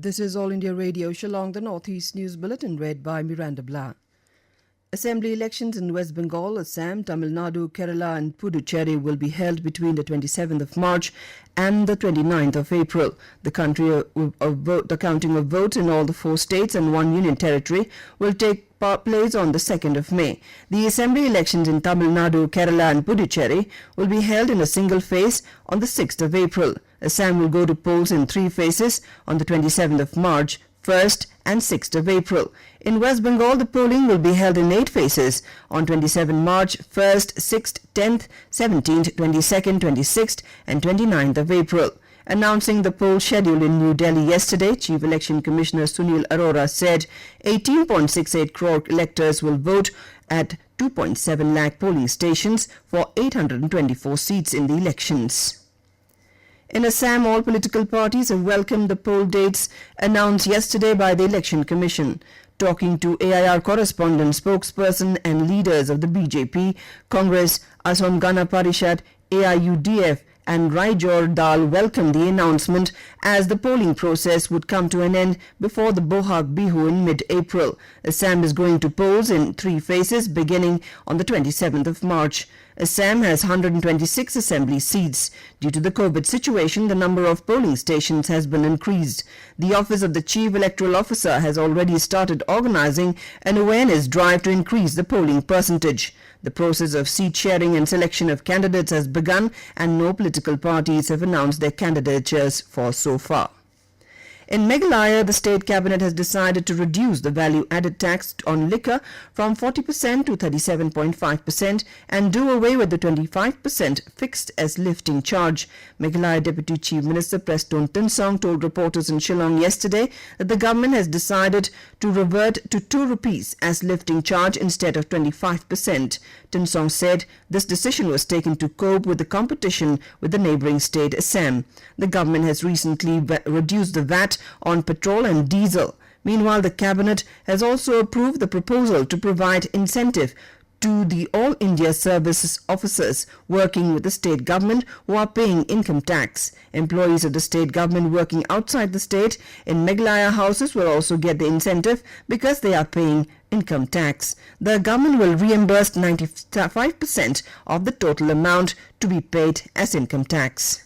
This is All India Radio, Shillong, the Northeast News Bulletin, read by Miranda Blah. Assembly elections in West Bengal, Assam, Tamil Nadu, Kerala and Puducherry will be held between the 27th of March and the 29th of April. The counting of votes in all the 4 states and 1 union territory will take place on the 2nd of May. The assembly elections in Tamil Nadu, Kerala and Puducherry will be held in a single phase on the 6th of April. Assam will go to polls in 3 phases on the 27th of March, 1st and 6th of April. In West Bengal, the polling will be held in 8 phases on 27 March, 1st, 6th, 10th, 17th, 22nd, 26th and 29th of April. Announcing the poll schedule in New Delhi yesterday, Chief Election Commissioner Sunil Arora said 18.68 crore electors will vote at 2.7 lakh polling stations for 824 seats in the elections. In Assam, all political parties have welcomed the poll dates announced yesterday by the Election Commission. Talking to AIR correspondent, spokesperson and leaders of the BJP, Congress, Assam Gana Parishad, AIUDF and Raijor Dal welcomed the announcement as the polling process would come to an end before the Bohag Bihu in mid-April. Assam is going to polls in 3 phases beginning on the 27th of March. Assam has 126 assembly seats. Due to the COVID situation, the number of polling stations has been increased. The Office of the Chief Electoral Officer has already started organizing an awareness drive to increase the polling percentage. The process of seat sharing and selection of candidates has begun and no political parties have announced their candidatures for so far. In Meghalaya, the State Cabinet has decided to reduce the value-added tax on liquor from 40% to 37.5% and do away with the 25% fixed as lifting charge. Meghalaya Deputy Chief Minister Preston Tinsong told reporters in Shillong yesterday that the government has decided to revert to 2 rupees as lifting charge instead of 25%. Tinsong said this decision was taken to cope with the competition with the neighbouring state Assam. The government has recently reduced the VAT on petrol and diesel. Meanwhile, the Cabinet has also approved the proposal to provide incentive to the All India Services officers working with the state government who are paying income tax. Employees of the state government working outside the state in Meghalaya houses will also get the incentive because they are paying income tax. The government will reimburse 95% of the total amount to be paid as income tax.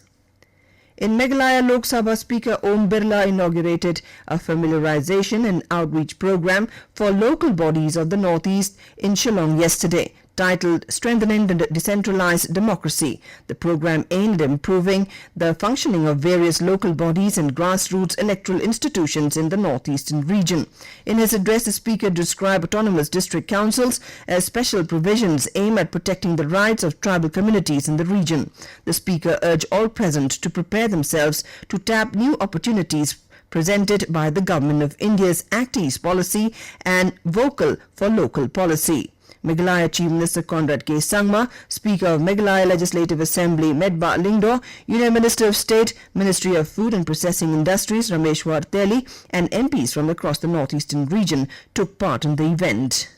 In Meghalaya, Lok Sabha Speaker Birla inaugurated a familiarization and outreach program for local bodies of the Northeast in Shillong yesterday, titled Strengthening the Decentralized Democracy. The program aimed at improving the functioning of various local bodies and grassroots electoral institutions in the northeastern region. In his address, the Speaker described autonomous district councils as special provisions aimed at protecting the rights of tribal communities in the region. The Speaker urged all present to prepare themselves to tap new opportunities presented by the Government of India's Act East policy and Vocal for Local policy. Meghalaya Chief Minister Conrad K. Sangma, Speaker of Meghalaya Legislative Assembly Medba Lingdo, Union Minister of State, Ministry of Food and Processing Industries Rameshwar Teli and MPs from across the northeastern region took part in the event.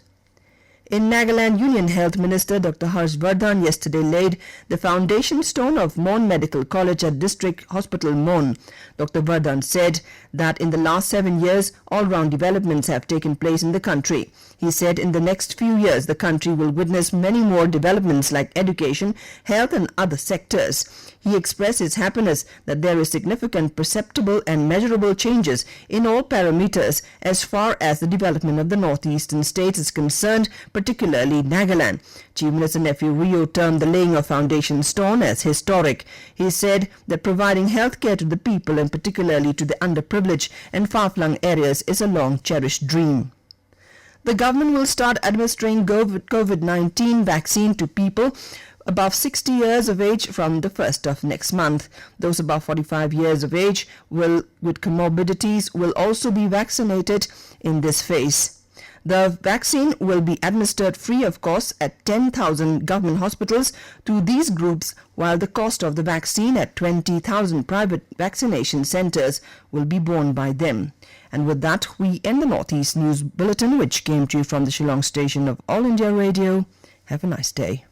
In Nagaland, Union Health Minister Dr. Vardhan yesterday laid the foundation stone of Mon Medical College at District Hospital Mon. Dr. Vardhan said that in the last 7 years, all-round developments have taken place in the country. He said in the next few years, the country will witness many more developments like education, health and other sectors. He expressed his happiness that there is significant, perceptible and measurable changes in all parameters as far as the development of the northeastern states is concerned, particularly Nagaland. Chief Minister Nephew Rio termed the laying of foundation stone as historic. He said that providing health care to the people and particularly to the underprivileged and far-flung areas is a long-cherished dream. The government will start administering COVID-19 vaccine to people above 60 years of age from the 1st of next month. Those above 45 years of age with comorbidities will also be vaccinated in this phase. The vaccine will be administered free of cost at 10,000 government hospitals to these groups, while the cost of the vaccine at 20,000 private vaccination centers will be borne by them. And with that, we end the Northeast News Bulletin, which came to you from the Shillong station of All India Radio. Have a nice day.